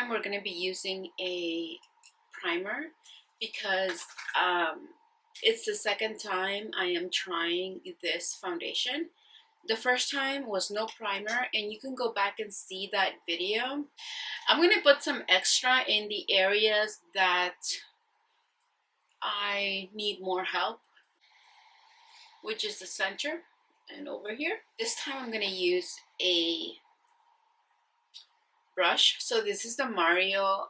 time we're going to be using a primer because it's the second time I am trying this foundation. The first time was no primer, and you can go back and see that video. I'm going to put some extra in the areas that I need more help, which is the center and over here. This time I'm going to use a brush. So this is the Mario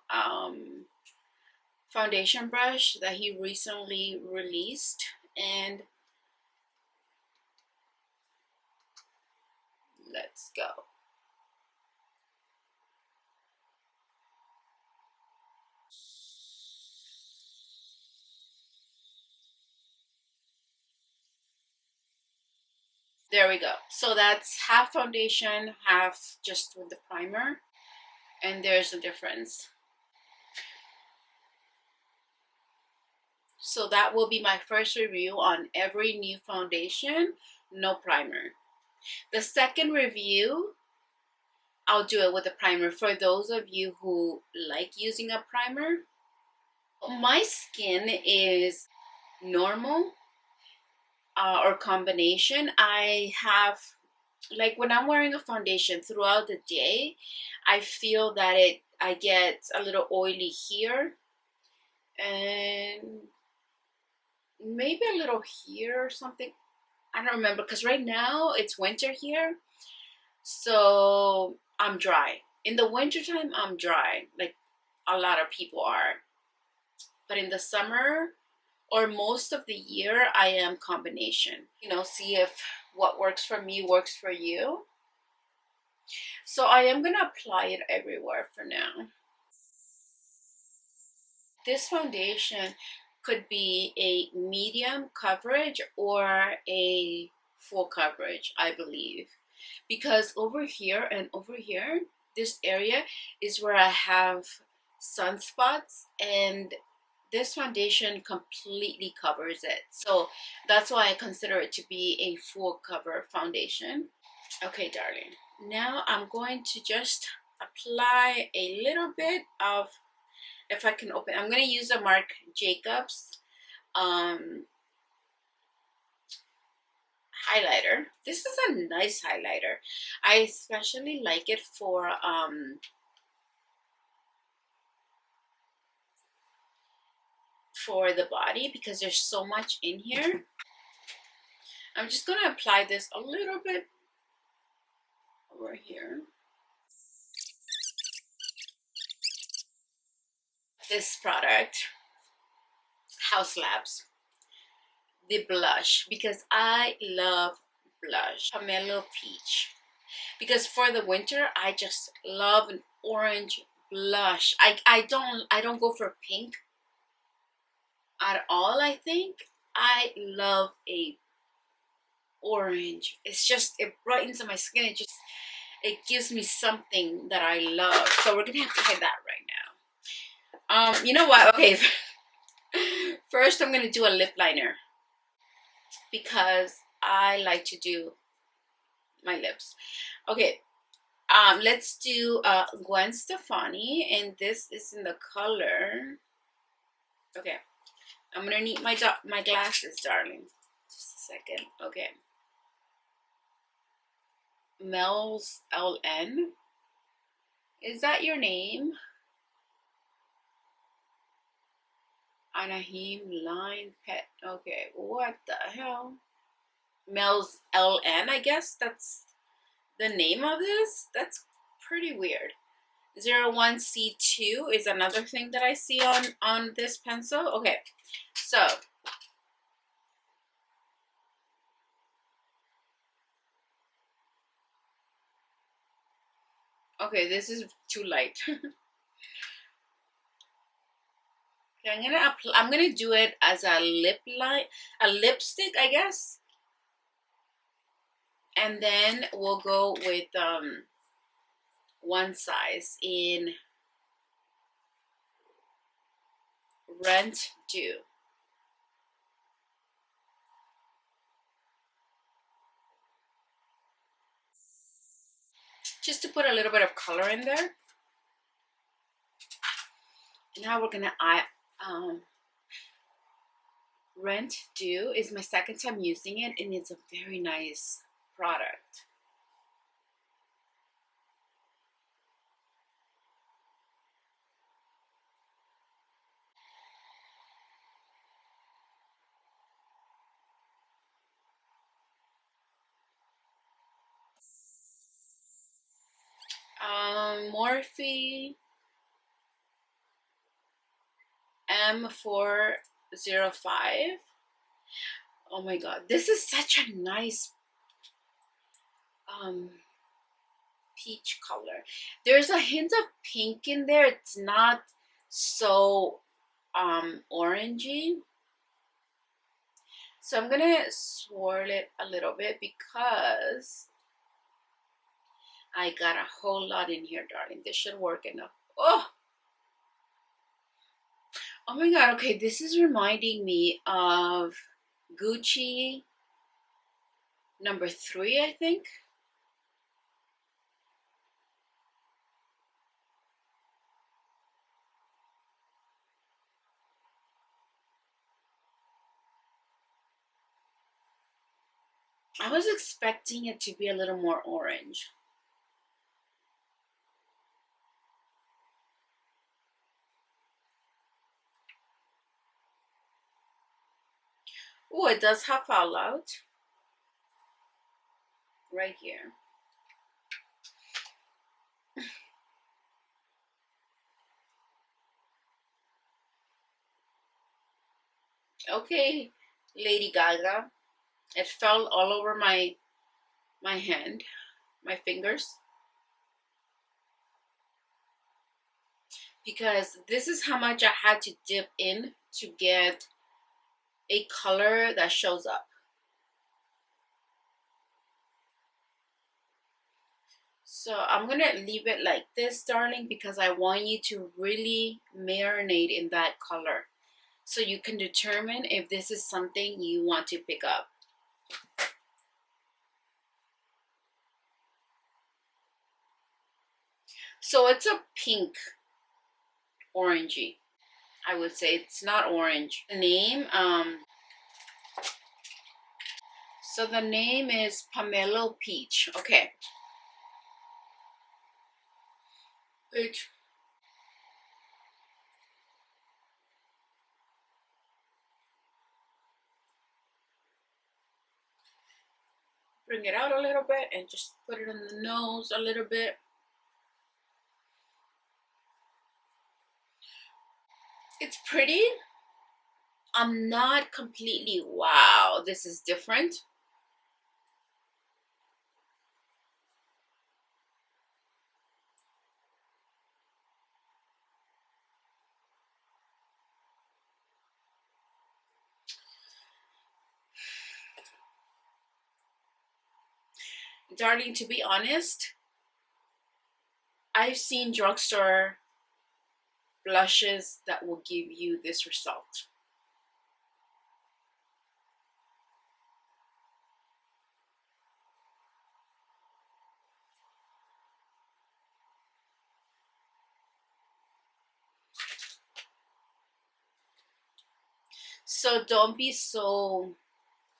foundation brush that he recently released, and let's go. There we go. So that's half foundation, half just with the primer, and there's the difference. So that will be my first review on every new foundation, no primer. The second review, I'll do it with a primer for those of you who like using a primer. My skin is normal or combination. I have, like when I'm wearing a foundation throughout the day, I feel that I get a little oily here and maybe a little here or something. I don't remember, because right now it's winter here, so I'm dry. In the wintertime, I'm dry, like a lot of people are. But in the summer or most of the year, I am combination. You know, see if what works for me works for you. So I am going to apply it everywhere for now. This foundation could be a medium coverage or a full coverage, I believe. Because over here and over here, this area is where I have sunspots, and this foundation completely covers it. So that's why I consider it to be a full cover foundation. Okay, darling. Now I'm going to just apply a little bit of, if I can open, I'm going to use a Marc Jacobs highlighter. This is a nice highlighter. I especially like it for the body because there's so much in here. I'm just going to apply this a little bit over here. This product, Haus Labs, the blush, because I love blush, Pomelo Peach. Because for the winter, I just love an orange blush. I don't go for pink at all. I think I love a orange. It's just, it brightens my skin. It gives me something that I love. So we're gonna apply that right now. You know what? Okay. First, I'm gonna do a lip liner because I like to do my lips. Okay. Let's do Gwen Stefani, and this is in the color. Okay. I'm gonna need my glasses, darling. Just a second. Okay. Mel's LN. Is that your name? Anahim Line Pet. Okay, what the hell? Mel's LN, I guess that's the name of this. That's pretty weird. 01C2 is another thing that I see on this pencil. Okay, so okay, this is too light. Okay, I'm gonna do it as a lipstick, I guess, and then we'll go with one size in Rent Due. Just to put a little bit of color in there. Now we're gonna Rent Dew. Is my second time using it, and it's a very nice product. Morphe M405. Oh my god, this is such a nice peach color. There's a hint of pink in there. It's not so orangey. So I'm gonna swirl it a little bit because I got a whole lot in here, darling. This should work enough. Oh my god, okay, this is reminding me of Gucci number 3, I think. I was expecting it to be a little more orange. Oh, it does have fallout right here. Okay, Lady Gaga. It fell all over my hand, my fingers. Because this is how much I had to dip in to get a color that shows up. So I'm gonna leave it like this, darling, because I want you to really marinate in that color so you can determine if this is something you want to pick up. So it's a pink orangey, I would say. It's not orange. The name, so the name is Pomelo Peach. Okay. Peach. Bring it out a little bit and just put it on the nose a little bit. It's pretty. I'm not completely, wow, this is different. Darling, to be honest, I've seen drugstore blushes that will give you this result. So don't be so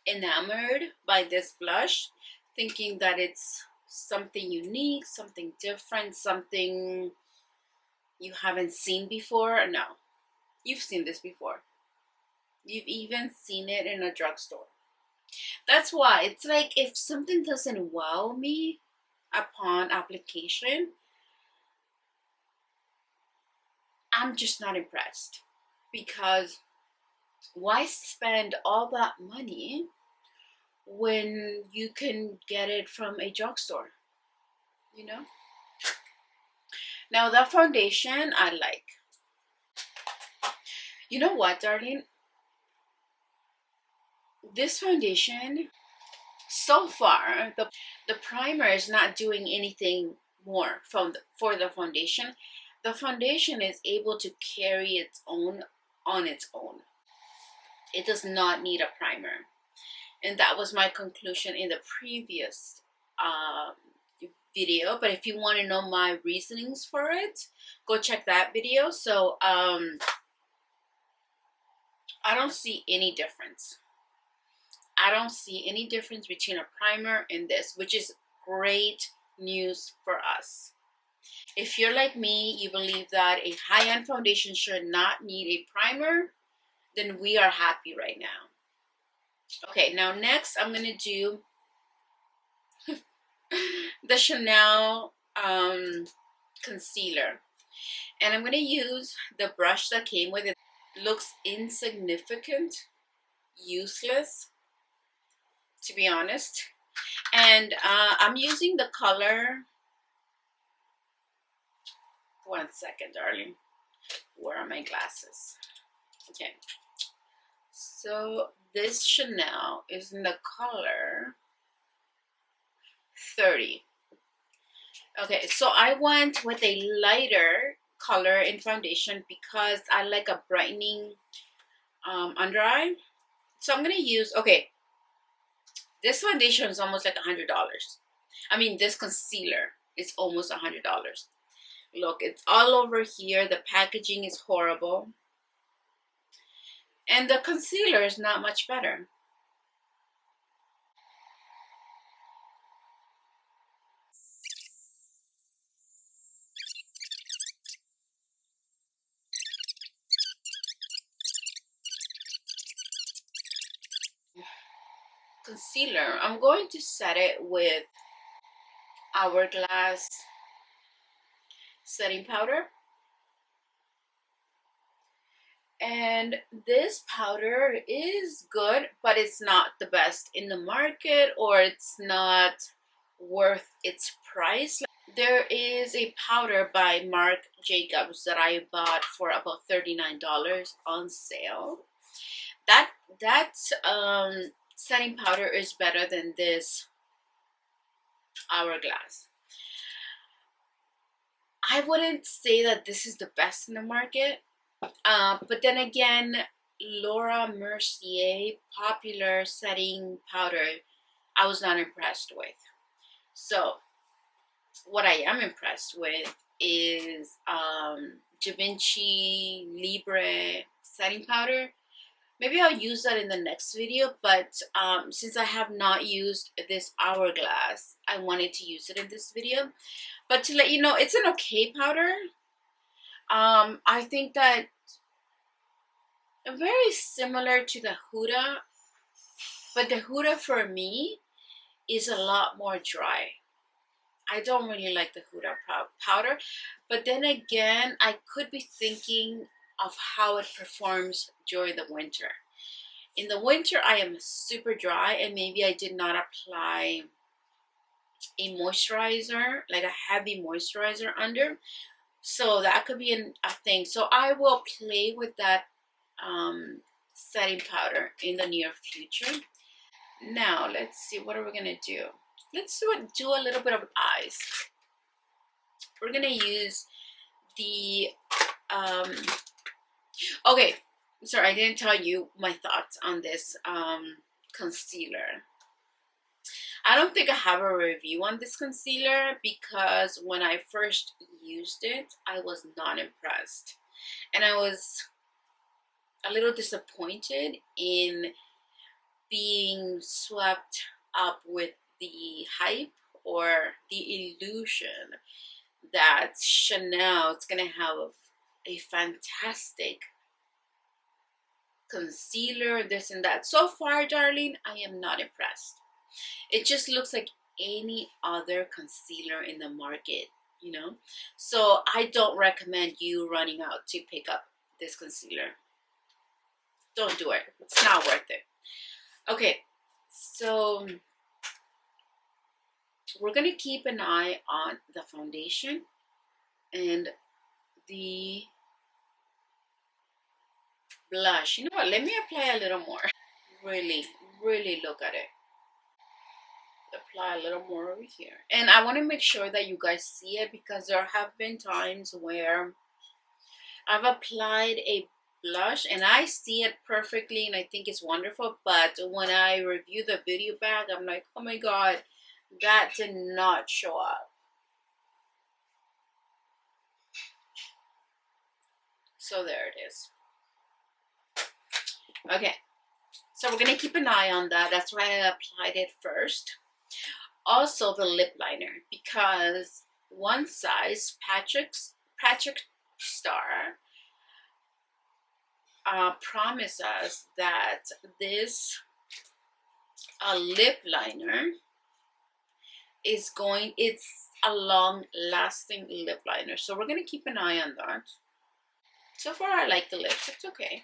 enamored by this blush, thinking that it's something unique, something different, something you haven't seen before. No, you've seen this before. You've even seen it in a drugstore. That's why it's like if something doesn't wow me upon application, I'm just not impressed. Because why spend all that money when you can get it from a drugstore? You know? Now, that foundation I like. You know what, darling? This foundation, so far, the primer is not doing anything more for the foundation. The foundation is able to carry its own on its own. It does not need a primer. And that was my conclusion in the previous video, but if you want to know my reasonings for it, go check that video. So I don't see any difference. I don't see any difference between a primer and this, which is great news for us. If you're like me, you believe that a high-end foundation should not need a primer, then we are happy right now. Okay, now next I'm gonna do the Chanel concealer, and I'm gonna use the brush that came with it. Looks insignificant, useless, to be honest. And I'm using the color, one second darling, where are my glasses? Okay, so this Chanel is in the color 30. Okay, so I went with a lighter color in foundation because I like a brightening under eye. So I'm gonna use, okay, this foundation is almost like $100. I mean, this concealer is almost $100. Look, it's all over here. The packaging is horrible, and the concealer is not much better. Concealer, I'm going to set it with Hourglass setting powder. And this powder is good, but it's not the best in the market, or it's not worth its price. There is a powder by Marc Jacobs that I bought for about $39 on sale. That setting powder is better than this Hourglass. I wouldn't say that this is the best in the market, but then again, Laura Mercier popular setting powder, I was not impressed with. So what I am impressed with is Givenchy Libre setting powder. Maybe I'll use that in the next video, but since I have not used this Hourglass, I wanted to use it in this video. But to let you know, it's an okay powder. I think that very similar to the Huda, but the Huda for me is a lot more dry. I don't really like the Huda powder, but then again, I could be thinking of how it performs during the winter. In the winter, I am super dry, and maybe I did not apply a moisturizer, like a heavy moisturizer under, so that could be a thing. So I will play with that setting powder in the near future. Now let's see, what are we gonna do? Let's do a little bit of eyes. We're gonna use the okay, sorry, I didn't tell you my thoughts on this concealer. I don't think I have a review on this concealer because when I first used it, I was not impressed, and I was a little disappointed in being swept up with the hype or the illusion that Chanel is gonna have a fantastic concealer, this and that. So far, darling, I am not impressed. It just looks like any other concealer in the market, you know. So I don't recommend you running out to pick up this concealer. Don't do it. It's not worth it. Okay, so we're gonna keep an eye on the foundation and the blush. You know what? Let me apply a little more. Really look at it. Apply a little more over here, and I want to make sure that you guys see it because there have been times where I've applied a blush and I see it perfectly and I think it's wonderful, but when I review the video back, I'm like, oh my god, that did not show up. So there it is. Okay, so we're gonna keep an eye on that. That's why I applied it first. Also the lip liner, because one size Patrick Star promised us that this lip liner is going, it's a long lasting lip liner, so we're gonna keep an eye on that. So far I like the lips, it's okay.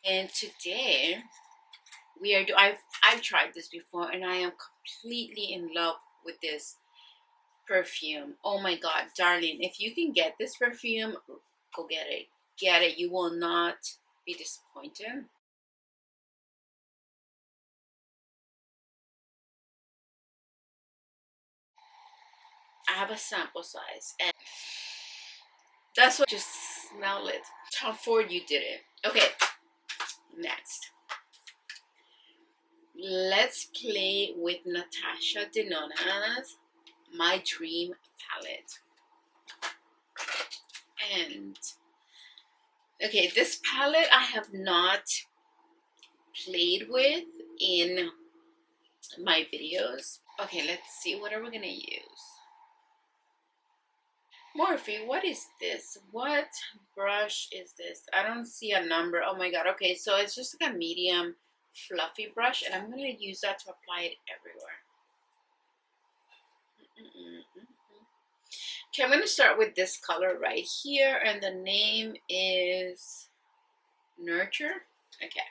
And today we are I've tried this before and I am completely in love with this perfume. Oh my god, darling, if you can get this perfume, go get it. Get it, you will not be disappointed. I have a sample size and that's what, just smell it. Tom Ford, you did it. Okay, next let's play with Natasha Denona's My Dream palette. And okay, this palette I have not played with in my videos. Okay, let's see, what are we gonna use? Morphe, what is this? What brush is this? I don't see a number. Oh my god. Okay, so it's just like a medium fluffy brush, and I'm gonna use that to apply it everywhere. Okay, I'm gonna start with this color right here, and the name is Nurture. Okay.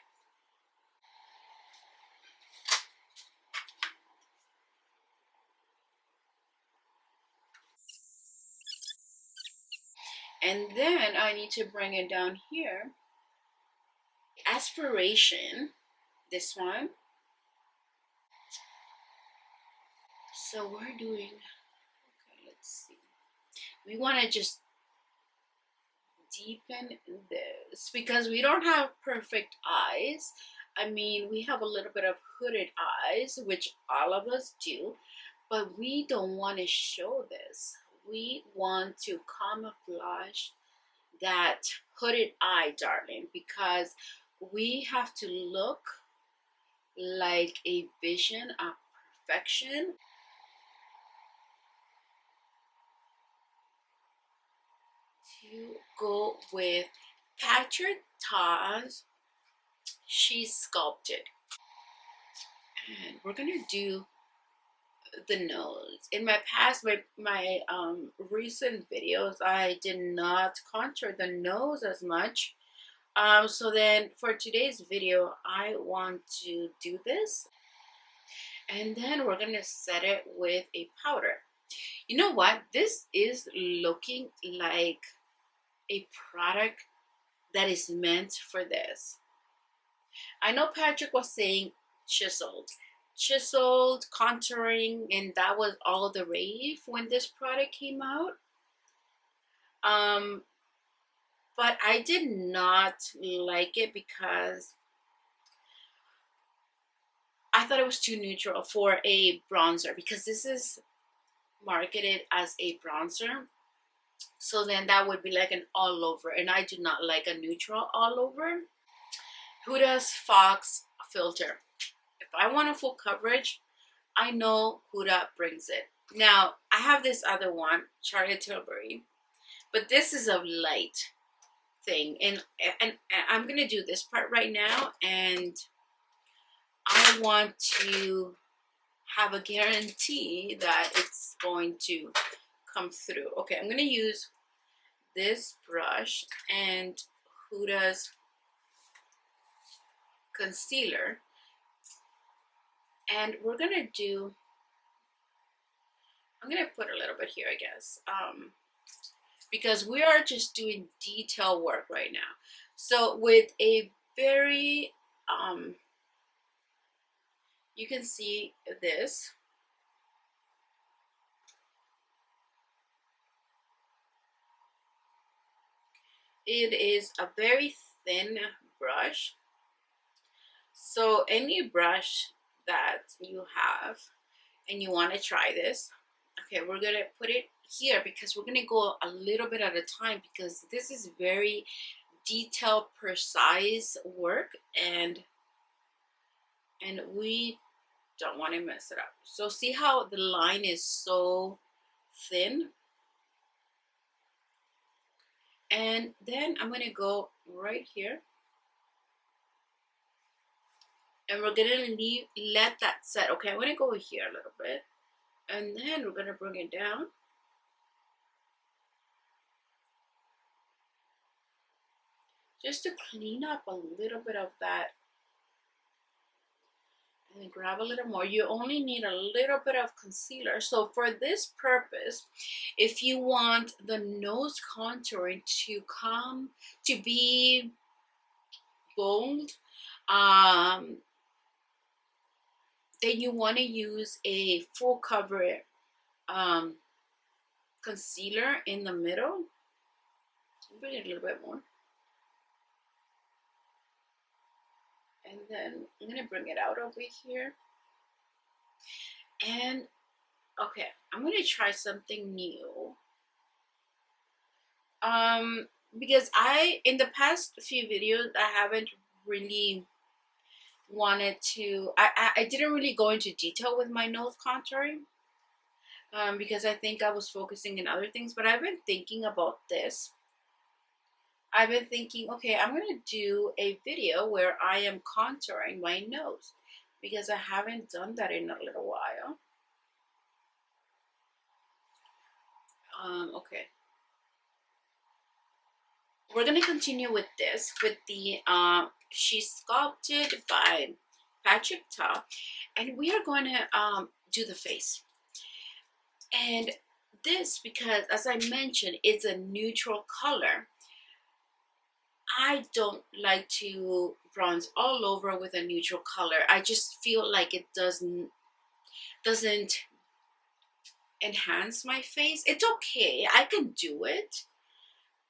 And then I need to bring it down here. Aspiration, this one. So we're doing, okay, let's see. We want to just deepen this because we don't have perfect eyes. I mean, we have a little bit of hooded eyes, which all of us do, but we don't want to show this. We want to camouflage that hooded eye, darling, because we have to look like a vision of perfection. To go with Patrick Ta's She's Sculpted. And we're gonna do the nose. In my past, my recent videos, I did not contour the nose as much. So then for today's video, I want to do this. And then we're gonna set it with a powder. You know what? This is looking like a product that is meant for this. I know Patrick was saying chiseled, contouring, and that was all the rave when this product came out. But I did not like it because I thought it was too neutral for a bronzer, because this is marketed as a bronzer. So then that would be like an all over, and I do not like a neutral all over. Huda's Fox filter. If I want a full coverage, I know Huda brings it. Now, I have this other one, Charlotte Tilbury, but this is a light thing. And I'm going to do this part right now, and I want to have a guarantee that it's going to come through. Okay, I'm going to use this brush and Huda's concealer, and we're gonna do, I'm gonna put a little bit here, I guess, because we are just doing detail work right now. So with a very you can see this, it is a very thin brush. So any brush that you have and you want to try this, okay, we're going to put it here because we're going to go a little bit at a time, because this is very detailed, precise work, and we don't want to mess it up. So see how the line is so thin? And then I'm gonna go right here, and we're gonna let that set. Okay, I'm gonna go here a little bit, and then we're gonna bring it down. Just to clean up a little bit of that. And then grab a little more. You only need a little bit of concealer. So for this purpose, if you want the nose contouring to be bold, then you want to use a full cover concealer in the middle. Bring it a little bit more. And then I'm gonna bring it out over here. And okay, I'm gonna try something new. Because in the past few videos, I haven't really wanted to, I didn't really go into detail with my nose contouring. Because I think I was focusing on other things, but I've been thinking about this. I've been thinking, okay, I'm gonna do a video where I am contouring my nose, because I haven't done that in a little while. Okay, we're gonna continue with this, with the She's Sculpted by Patrick Ta, and we are going to do the face. And this, because as I mentioned, it's a neutral color. I don't like to bronze all over with a neutral color. I just feel like it doesn't enhance my face. It's okay, I can do it,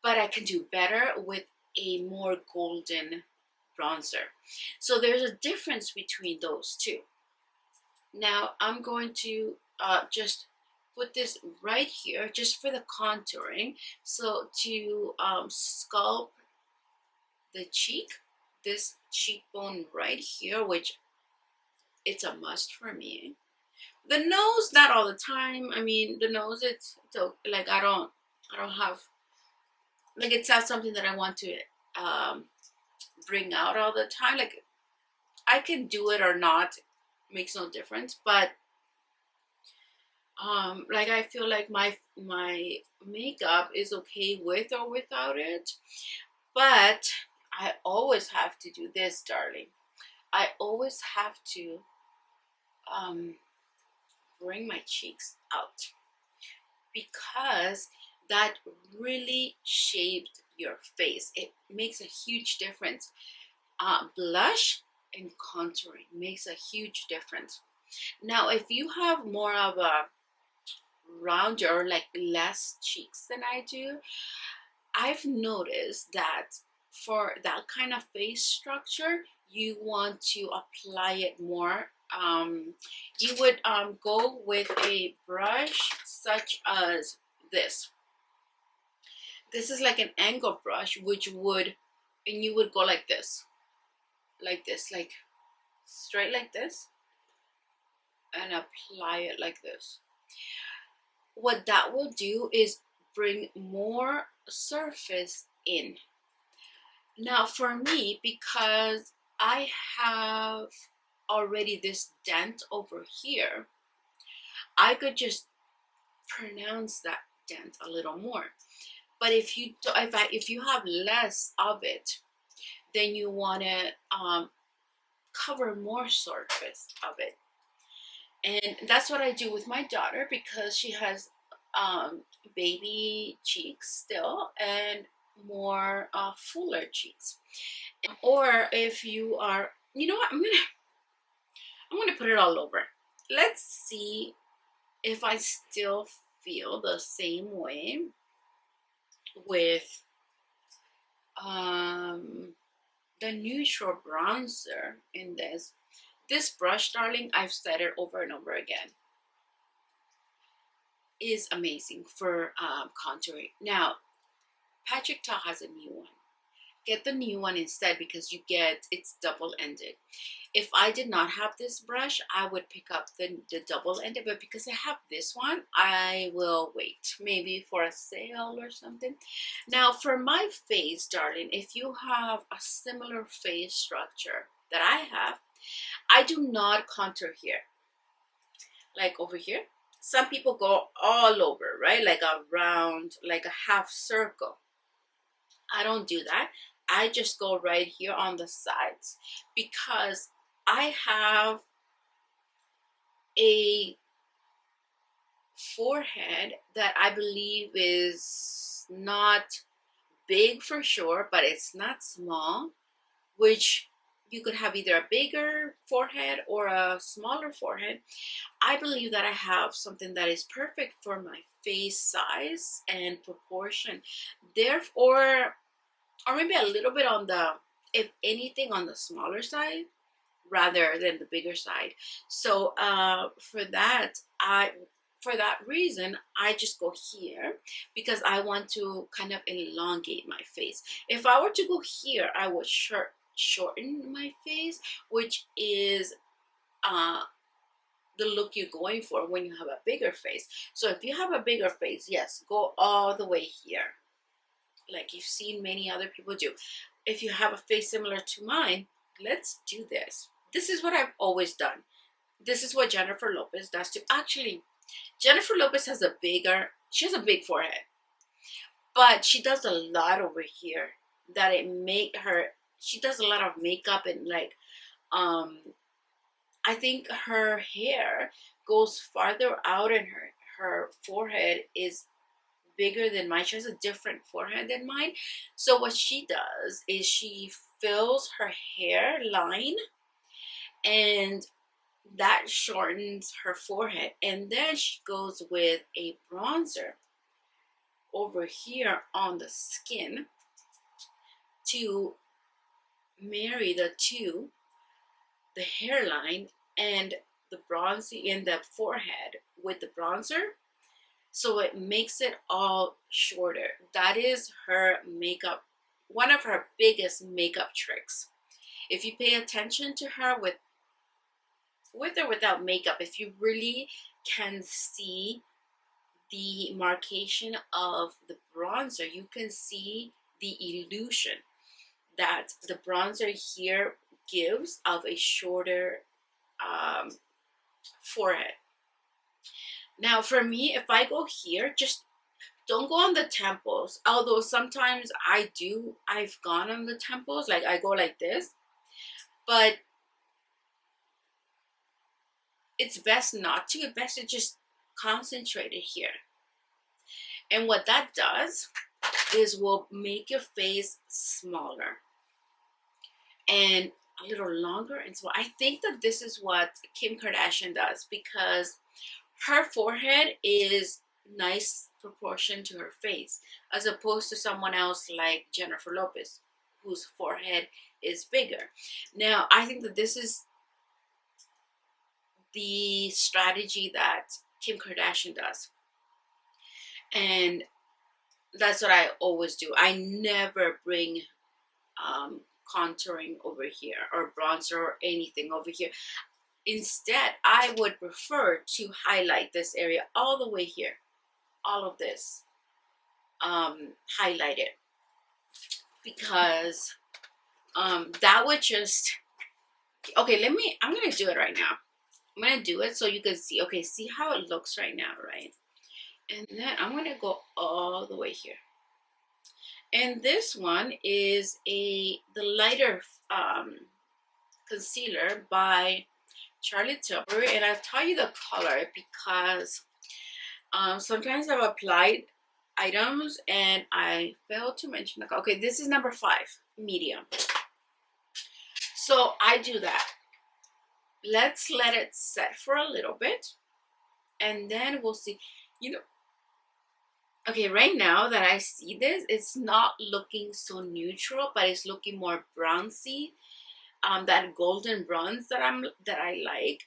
but I can do better with a more golden bronzer. So there's a difference between those two. Now I'm going to just put this right here just for the contouring. So to sculpt the cheek, this cheekbone right here, which it's a must for me. The nose, not all the time. I mean, the nose, it's like I don't have, like, it's not something that I want to bring out all the time. Like, I can do it or not, makes no difference. But like, I feel like my makeup is okay with or without it. But I always have to do this, darling. I always have to bring my cheeks out, because that really shaped your face. It makes a huge difference. Blush and contouring makes a huge difference. Now, if you have more of a rounder, or like less cheeks than I do, I've noticed that for that kind of face structure, you want to apply it more. You would go with a brush such as this. This is like an angle brush, which would, and you would go like this, like straight like this, and apply it like this. What that will do is bring more surface in. Now for me, because I have already this dent over here, I could just pronounce that dent a little more. But if you have less of it, then you want to cover more surface of it. And that's what I do with my daughter, because she has baby cheeks still, and more fuller cheeks. Or if you are, you know what, I'm gonna put it all over. Let's see if I still feel the same way with the neutral bronzer in this. This brush, darling, I've said it over and over again, is amazing for contouring. Now, Patrick Ta has a new one, get the new one instead, because it's double-ended. If I did not have this brush, I would pick up the double-ended, but because I have this one, I will wait maybe for a sale or something. Now for my face, darling, if you have a similar face structure that I have, I do not contour here, like over here. Some people go all over, right? Like a round, like a half circle. I don't do that. I just go right here on the sides, because I have a forehead that I believe is not big for sure, but it's not small, which you could have either a bigger forehead or a smaller forehead. I believe that I have something that is perfect for my face size and proportion. Therefore, or maybe a little bit on the, if anything, on the smaller side rather than the bigger side. So for that reason, I just go here, because I want to kind of elongate my face. If I were to go here, I would shorten my face, which is the look you're going for when you have a bigger face. So if you have a bigger face, yes, go all the way here, like you've seen many other people do. If you have a face similar to mine, let's do this. This is what I've always done. This is what Jennifer Lopez does too. Actually, Jennifer Lopez has she has a big forehead, but she does a lot over here that she does a lot of makeup, and like, I think her hair goes farther out, and her forehead is bigger than mine. She has a different forehead than mine. So what she does is she fills her hairline, and that shortens her forehead. And then she goes with a bronzer over here on the skin to marry the two, the hairline and the bronzy in the forehead with the bronzer. So it makes it all shorter. That is her makeup, one of her biggest makeup tricks. If you pay attention to her with or without makeup, if you really can see the marcation of the bronzer, you can see the illusion that the bronzer here gives of a shorter forehead. Now for me, if I go here, just don't go on the temples. Although sometimes I've gone on the temples, like I go like this, but it's best not to. It's best to just concentrate it here. And what that does is will make your face smaller and a little longer. And so I think that this is what Kim Kardashian does, because her forehead is nice proportion to her face, as opposed to someone else like Jennifer Lopez, whose forehead is bigger. Now, I think that this is the strategy that Kim Kardashian does. And that's what I always do. I never bring contouring over here or bronzer or anything over here. Instead, I would prefer to highlight this area all the way here. All of this highlighted, because that would just, okay, I'm gonna do it right now. I'm gonna do it so you can see. Okay, see how it looks right now, right? And then I'm gonna go all the way here. And this one is the lighter concealer by Charlotte Tilbury, and I'll tell you the color because sometimes I've applied items and I failed to mention the color. Okay, this is number 5, medium. So I do that. Let's let it set for a little bit, and then we'll see. You know, okay, right now that I see this, it's not looking so neutral, but it's looking more bronzy. That golden bronze that I like.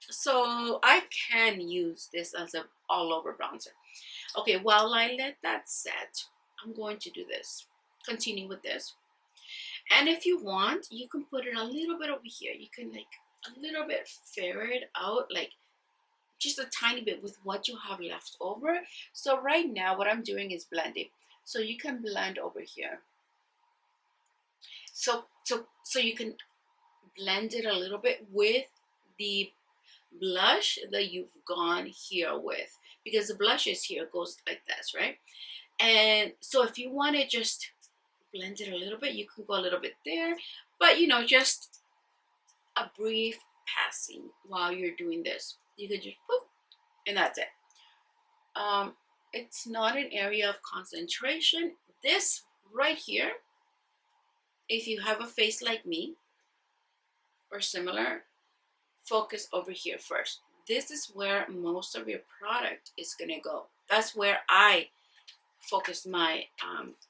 So I can use this as a all over bronzer. Okay, while I let that set, I'm going to do this, continue with this. And if you want, you can put it a little bit over here. You can like a little bit ferret out, like just a tiny bit with what you have left over. So right now what I'm doing is blending. So you can blend over here. So you can blend it a little bit with the blush that you've gone here with, because the blush is here, goes like this, right? And so if you want to just blend it a little bit, you can go a little bit there, but you know, just a brief passing while you're doing this. You could just boop, and that's it. It's not an area of concentration. This right here, if you have a face like me or similar, focus over here first. This is where most of your product is gonna go. That's where I focus my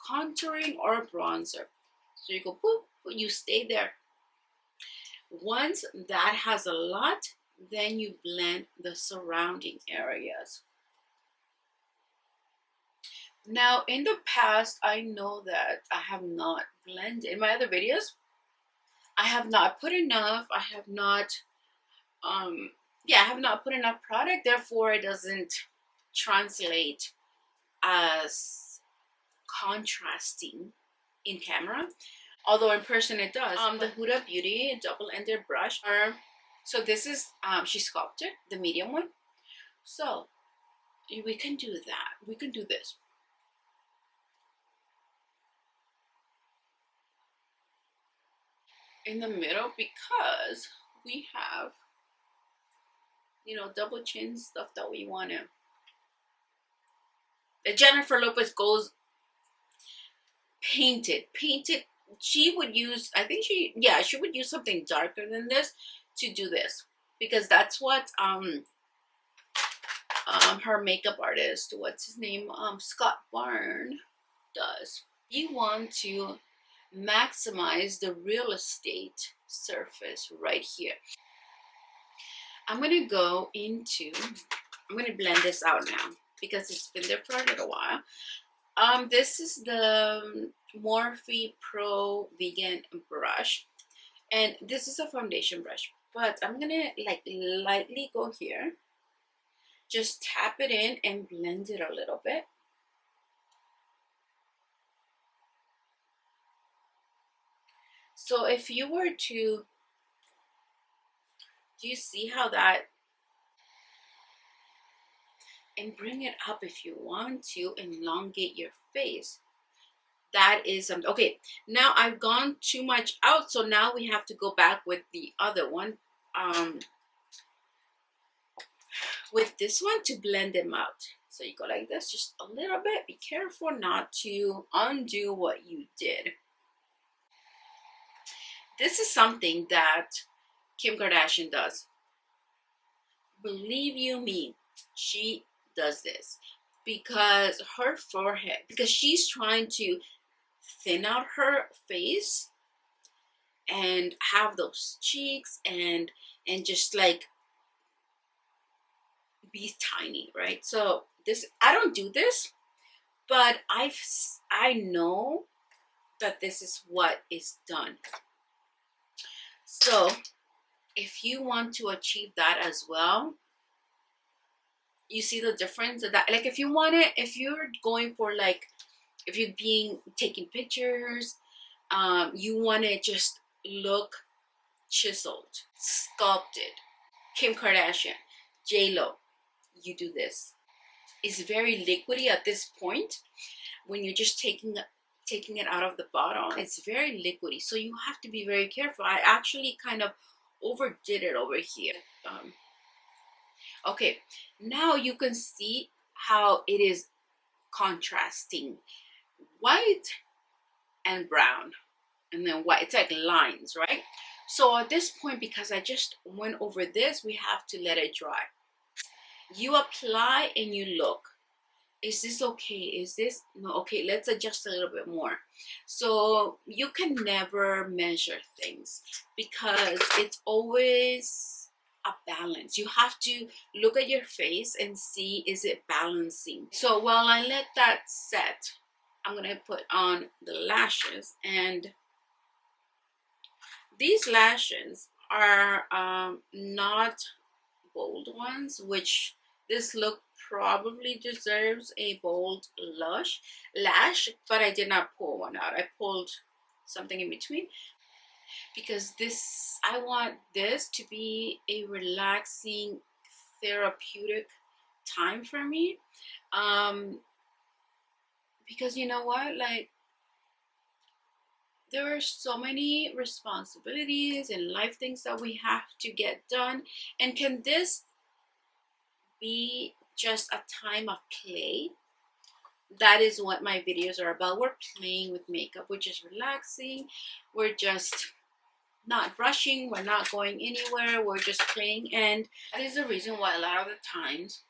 contouring or bronzer. So you go boop, you stay there. Once that has a lot, then you blend the surrounding areas. Now in the past, I know that I have not blended in my other videos. I have not put enough. I have not I have not put enough product, therefore it doesn't translate as contrasting in camera, although in person it does. The Huda Beauty double-ended brush, so this is she sculpted the medium one, so we can do that. We can do this. In the middle, because we have, you know, double chin stuff that we want to. Jennifer Lopez goes painted. She would use, I think she would use something darker than this to do this, because that's what her makeup artist, what's his name, Scott Barn, does. You want to maximize the real estate surface right here. I'm gonna go into, I'm gonna blend this out now because it's been there for a little while. This is the Morphe Pro Vegan brush, and this is a foundation brush, but I'm gonna like lightly go here, just tap it in and blend it a little bit. So if you were to, do you see how that, and bring it up if you want to elongate your face. That is okay. Now I've gone too much out, so now we have to go back with the other one, with this one, to blend them out. So you go like this, just a little bit. Be careful not to undo what you did. This is something that Kim Kardashian does. Believe you me, she does this because her forehead, because she's trying to thin out her face and have those cheeks and just like be tiny, right? So this, I don't do this, but I know that this is what is done. So if you want to achieve that as well, you see the difference of that. Like if you want it, if you're going for like, if you're taking pictures, you want to just look chiseled, sculpted. Kim Kardashian, J-Lo, you do this. It's very liquidy at this point. When you're just taking it out of the bottle, it's very liquidy, so you have to be very careful. I actually kind of overdid it over here. Okay, now you can see how it is contrasting white and brown, and then white. It's like lines, right? So at this point, because I just went over this, we have to let it dry. You apply and you look. Is this okay? Is this no? Okay, let's adjust a little bit more. So you can never measure things because it's always a balance. You have to look at your face and see, is it balancing? So while I let that set, I'm gonna put on the lashes, and these lashes are not bold ones, which this look probably deserves a bold lash, but I did not pull one out. I pulled something in between because this, I want this to be a relaxing, therapeutic time for me. Um, because you know what, like, there are so many responsibilities and life things that we have to get done. And can this be just a time of play? That is what my videos are about. We're playing with makeup, we're just relaxing, we're just not rushing, we're not going anywhere, we're just playing. And that is the reason why a lot of the times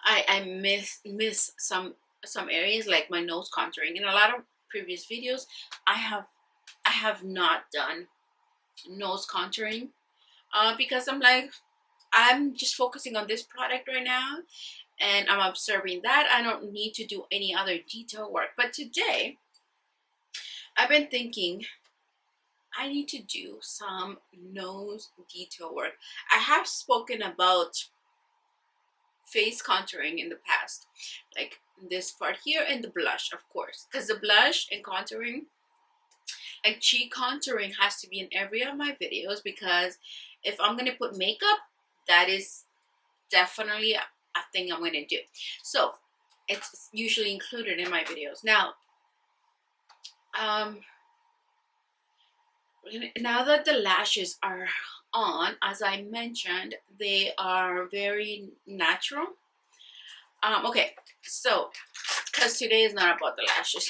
I miss some areas, like my nose contouring. In a lot of previous videos, I have not done nose contouring because I'm just focusing on this product right now, and I'm observing that I don't need to do any other detail work. But today I've been thinking I need to do some nose detail work. I have spoken about face contouring in the past, like this part here, and the blush, of course, because the blush and contouring, like cheek contouring, has to be in every of my videos, because if I'm gonna put makeup, that is definitely a thing I'm gonna do. So it's usually included in my videos. Now now that the lashes are on, as I mentioned, they are very natural. Okay, so because today is not about the lashes,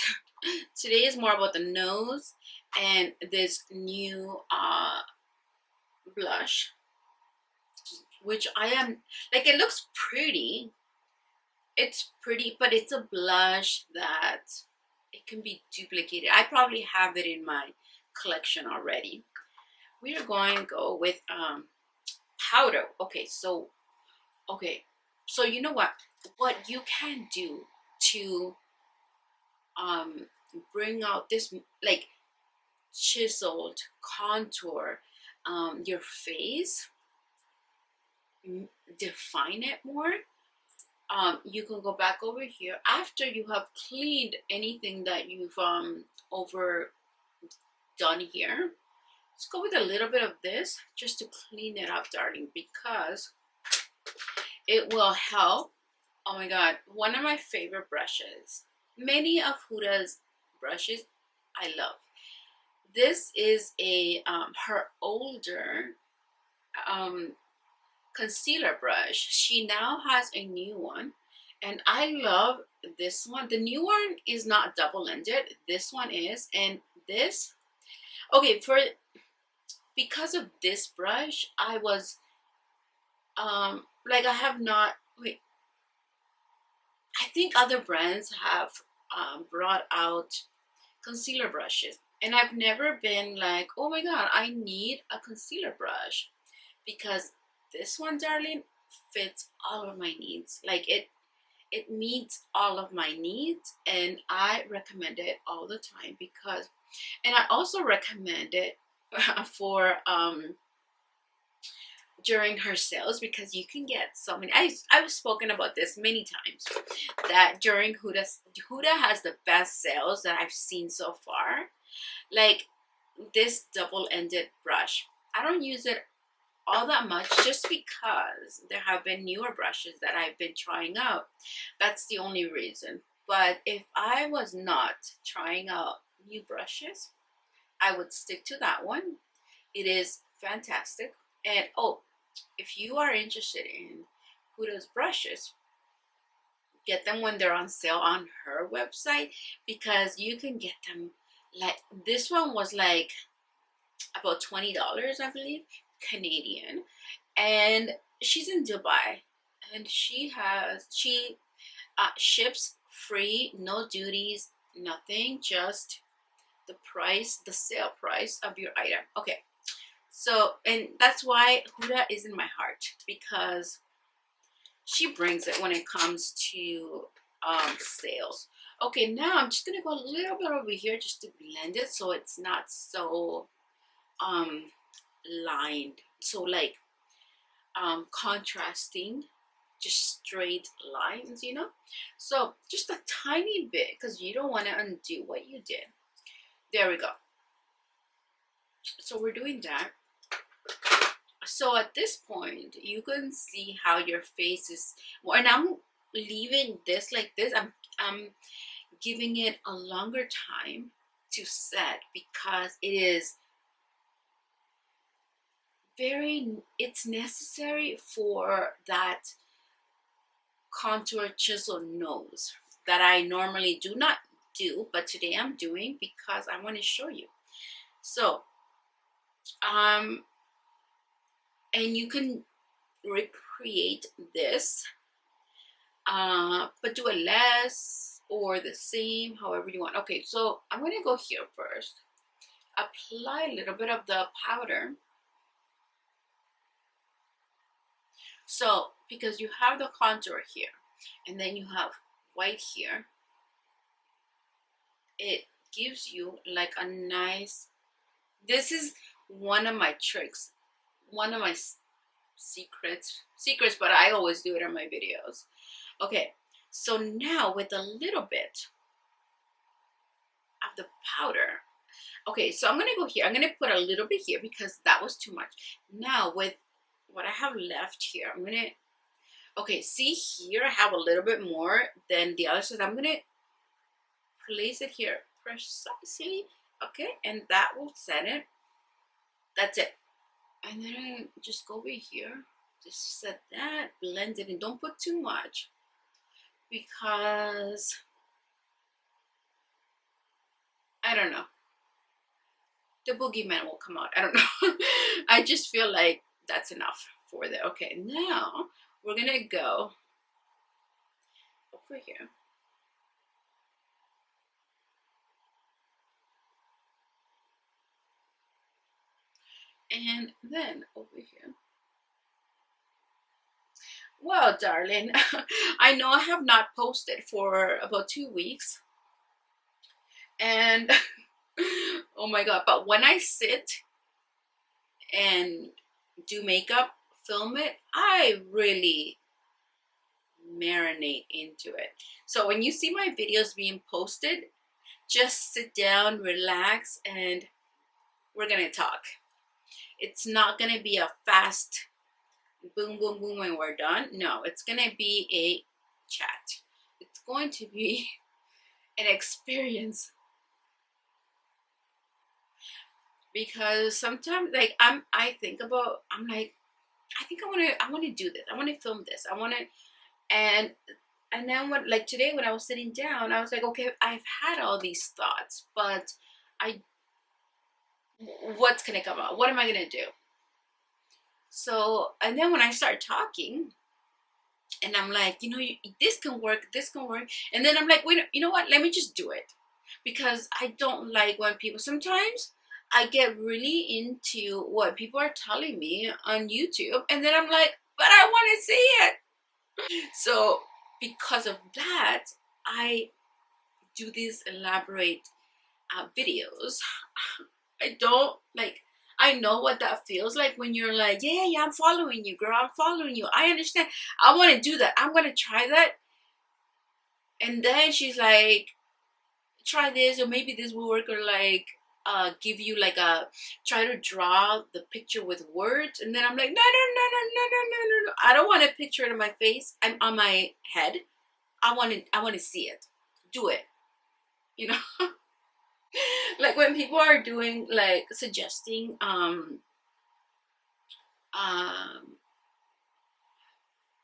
today is more about the nose and this new blush, which I am like, it looks pretty, it's pretty, but it's a blush that it can be duplicated. I probably have it in my collection already. We are going to go with powder. Okay, so you know what you can do to bring out this, like, chiseled contour, your face, define it more. You can go back over here after you have cleaned anything that you've overdone here. Let's go with a little bit of this just to clean it up, darling, because it will help. Oh my god, one of my favorite brushes. Many of Huda's brushes I love. This is a her older concealer brush. She now has a new one, and I love this one. The new one is not double-ended. This one is, and this, okay, because of this brush, I was like, I have not, wait, I think other brands have brought out concealer brushes, and I've never been like, oh my god, I need a concealer brush, because this one, darling, fits all of my needs. Like, it meets all of my needs, and I recommend it all the time. Because, and I also recommend it for during her sales, because you can get so many. I've spoken about this many times, that during Huda has the best sales that I've seen so far. Like, this double-ended brush, I don't use it all that much, just because there have been newer brushes that I've been trying out. That's the only reason. But if I was not trying out new brushes, I would stick to that one. It is fantastic. And oh, if you are interested in Huda's brushes, get them when they're on sale on her website, because you can get them, like, this one was like about $20, I believe, Canadian, and she's in Dubai, and she ships free, no duties, nothing, just the price, the sale price of your item. Okay, so, and that's why Huda is in my heart, because she brings it when it comes to sales. Okay, now I'm just gonna go a little bit over here just to blend it so it's not so lined, so like contrasting, just straight lines, you know. So just a tiny bit, because you don't want to undo what you did. There we go. So we're doing that. So at this point you can see how your face is, and I'm leaving this like this. I'm giving it a longer time to set because it's necessary for that contour chisel nose that I normally do not do, but today I'm doing because I want to show you. So and you can recreate this, but do it less or the same, however you want. Okay, so I'm going to go here first, apply a little bit of the powder. So because you have the contour here and then you have white here, it gives you like a nice, this is one of my tricks, one of my secrets, but I always do it in my videos. Okay, so now with a little bit of the powder, okay, so I'm gonna go here, I'm gonna put a little bit here because that was too much. Now with what I have left here, I'm gonna, okay, see here I have a little bit more than the other side. I'm gonna place it here precisely, okay, and that will set it. That's it. And then I just go over here, just set that, blend it, and don't put too much because I don't know, the boogeyman will come out. I don't know. I just feel like that's enough for that. Okay, now we're gonna go over here. And then over here. Well, darling, I know I have not posted for about 2 weeks. And oh my God, but when I sit and do makeup, film it, I really marinate into it. So when you see my videos being posted, just sit down, relax, and we're gonna talk. It's not gonna be a fast boom, boom, boom, and we're done. No, it's gonna be a chat. It's going to be an experience. Because sometimes, like, I think about, I'm like, I think I want to do this. I want to film this. I want to, and then when, like today when I was sitting down, I was like, okay, I've had all these thoughts, but I, what's gonna come out? What am I gonna do? So, and then when I start talking, and I'm like, you know, this can work, and then I'm like, wait, you know what? Let me just do it, because I don't like when people. Sometimes I get really into what people are telling me on YouTube, and then I'm like, but I want to see it. So because of that, I do these elaborate videos. I don't like. I know what that feels like when you're like, yeah, yeah, I'm following you, girl. I'm following you. I understand. I want to do that. I'm gonna try that. And then she's like, try this, or maybe this will work, or like, give you like a, try to draw the picture with words. And then I'm like, no, no, no, no, no, no, no, no, no. I don't want to picture it on my face. I'm on my head. I want to see it. Do it. You know. Like when people are doing like suggesting um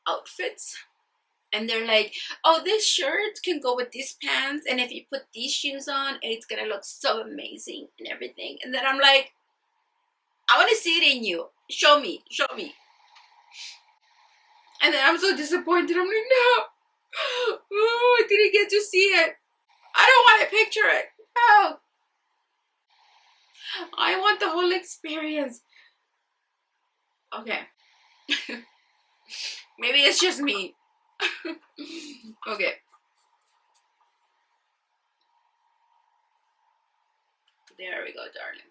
outfits, and they're like, oh, this shirt can go with these pants, and if you put these shoes on, it's gonna look so amazing and everything. And then I'm like, I want to see it in you. Show me, show me. And then I'm so disappointed. I'm like, no, oh, I didn't get to see it. I don't want to picture it. No, I want the whole experience. Okay. Maybe it's just me. Okay. There we go, darling.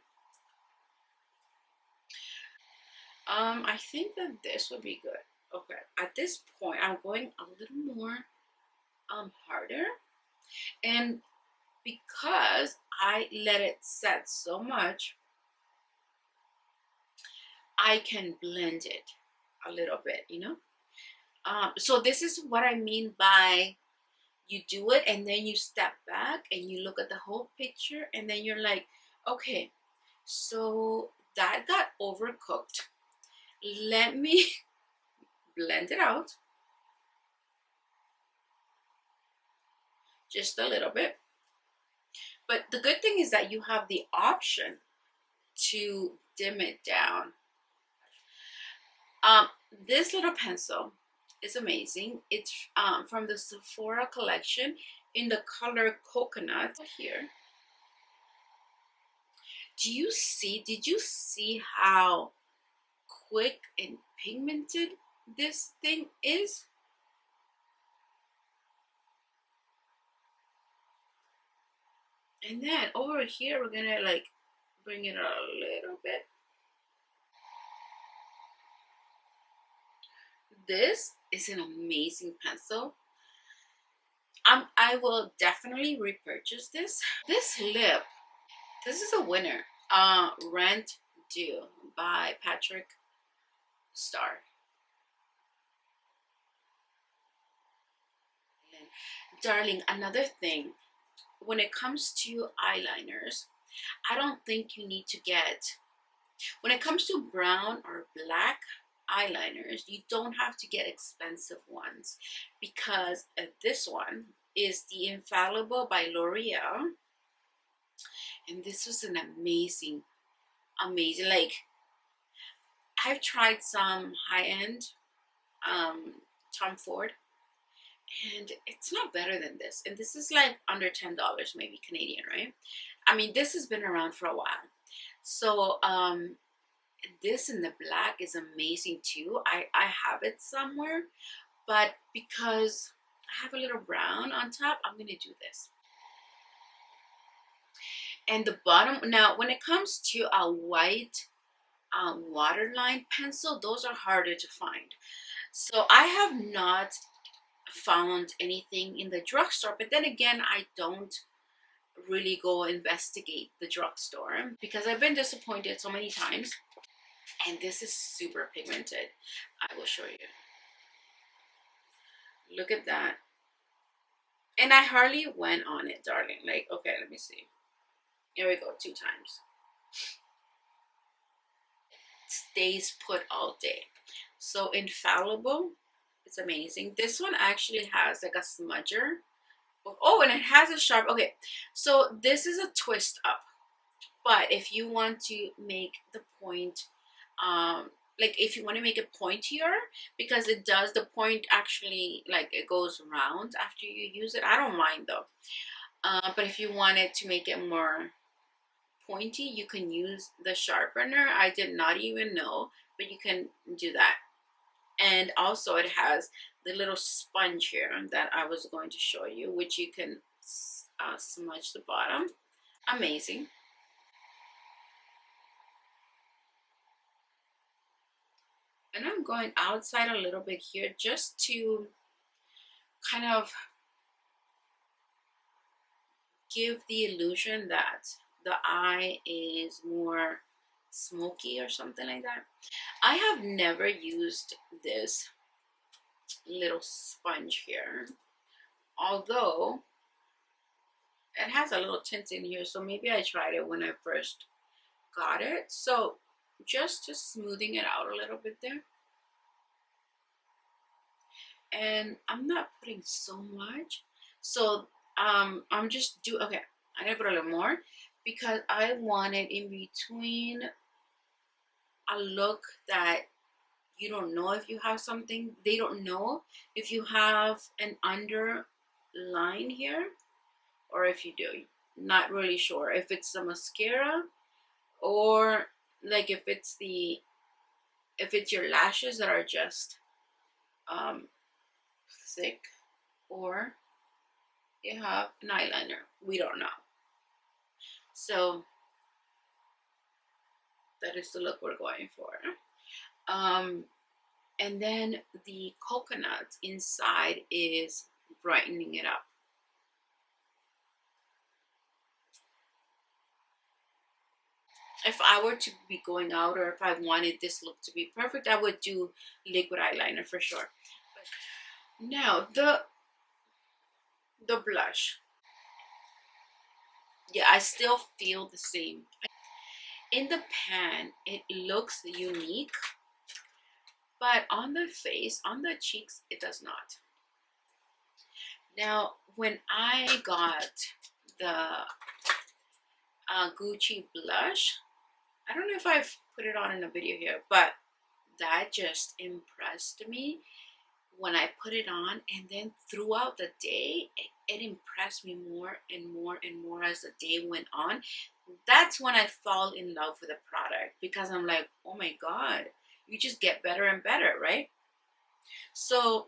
I think that this would be good. Okay, at this point, I'm going a little more harder, and because I let it set so much, I can blend it a little bit, you know. So this is what I mean by you do it and then you step back and you look at the whole picture and then you're like, okay, so that got overcooked. Let me blend it out just a little bit. But the good thing is that you have the option to dim it down. This little pencil is amazing. It's from the Sephora collection in the color coconut here. Did you see how quick and pigmented this thing is? And then over here, we're gonna like bring it a little bit. This is an amazing pencil. I will definitely repurchase this. This lip, this is a winner. Rent Due by Patrick Starrr. Darling, another thing, when it comes to eyeliners, I don't think you need to get, when it comes to brown or black eyeliners, you don't have to get expensive ones, because this one is the Infallible by L'Oreal, and this was an amazing, like, I've tried some high-end Tom Ford, and it's not better than this, and this is like under $10 maybe Canadian, right? I mean, this has been around for a while. So this in the black is amazing too. I have it somewhere, but because I have a little brown on top, I'm gonna do this. And the bottom, now when it comes to a white waterline pencil, those are harder to find. So I have not found anything in the drugstore, but then again, I don't really go investigate the drugstore because I've been disappointed so many times. And this is super pigmented. I will show you. Look at that. And I hardly went on it, darling. Like, okay, let me see. Here we go, 2 times. Stays put all day. So Infallible, it's amazing. This one actually has like a smudger. Oh, and it has a sharp, okay. So this is a twist up. But if you want to make the point, like if you want to make it pointier, because it does, the point actually, like it goes round after you use it. I don't mind though. But if you wanted to make it more pointy, you can use the sharpener. I did not even know, but you can do that. And also it has the little sponge here that I was going to show you, which you can smudge the bottom. Amazing. And I'm going outside a little bit here just to kind of give the illusion that the eye is more smoky or something like that. I have never used this little sponge here, although it has a little tint in here, so maybe I tried it when I first got it. So just smoothing it out a little bit there. And I'm not putting so much, so I'm just okay, I gotta put a little more because I want it in between a look that you don't know if you have something, they don't know if you have an underline here, or if you do, not really sure if it's the mascara, or like if it's your lashes that are just thick, or you have an eyeliner. We don't know. So That is the look we're going for. And then the coconut inside is brightening it up. If I were to be going out, or if I wanted this look to be perfect, I would do liquid eyeliner for sure. Now the blush, yeah, I still feel the same. In the pan, it looks unique, but on the face, on the cheeks, it does not. Now, when I got the Gucci blush, I don't know if I've put it on in a video here, but that just impressed me when I put it on, and then throughout the day, it impressed me more and more and more as the day went on. That's when I fall in love with the product, because I'm like, oh my God, you just get better and better, right? So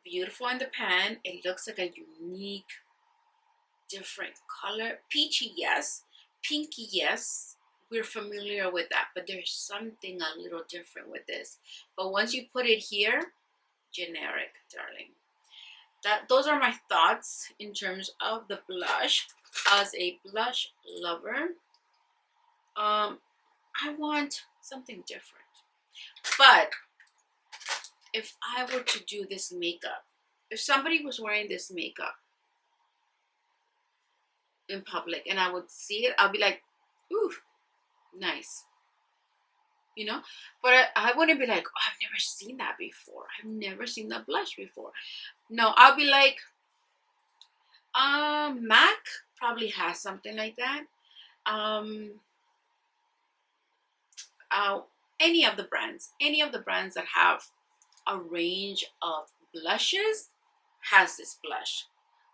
beautiful in the pan. It looks like a unique, different color. Peachy, yes. Pinky, yes. We're familiar with that, but there's something a little different with this. But once you put it here, generic, darling. Those are my thoughts in terms of the blush. As a blush lover, I want something different. But if I were to do this makeup, if somebody was wearing this makeup in public and I would see it, I'll be like, ooh, nice. You know, but I wouldn't be like, oh, I've never seen that before. I've never seen that blush before. No, I'll be like, MAC probably has something like that. Any of the brands that have a range of blushes has this blush.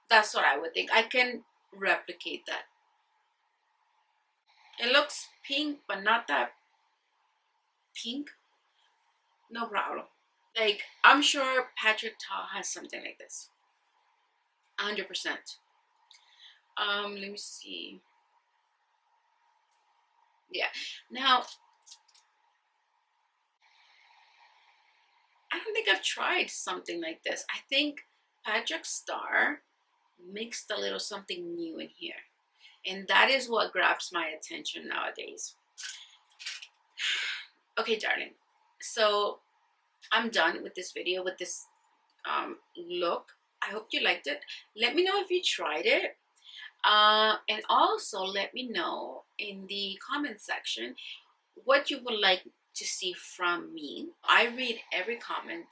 That's what I would think. I can replicate that. It looks pink, but not that pink. No problem. Like, I'm sure Patrick Ta has something like this. 100%. Let me see. Yeah. Now, I don't think I've tried something like this. I think Patrick Star mixed a little something new in here. And that is what grabs my attention nowadays. Okay, darling. So I'm done with this video, with this look. I hope you liked it. Let me know if you tried it. And also let me know in the comment section what you would like to see from me. I read every comment,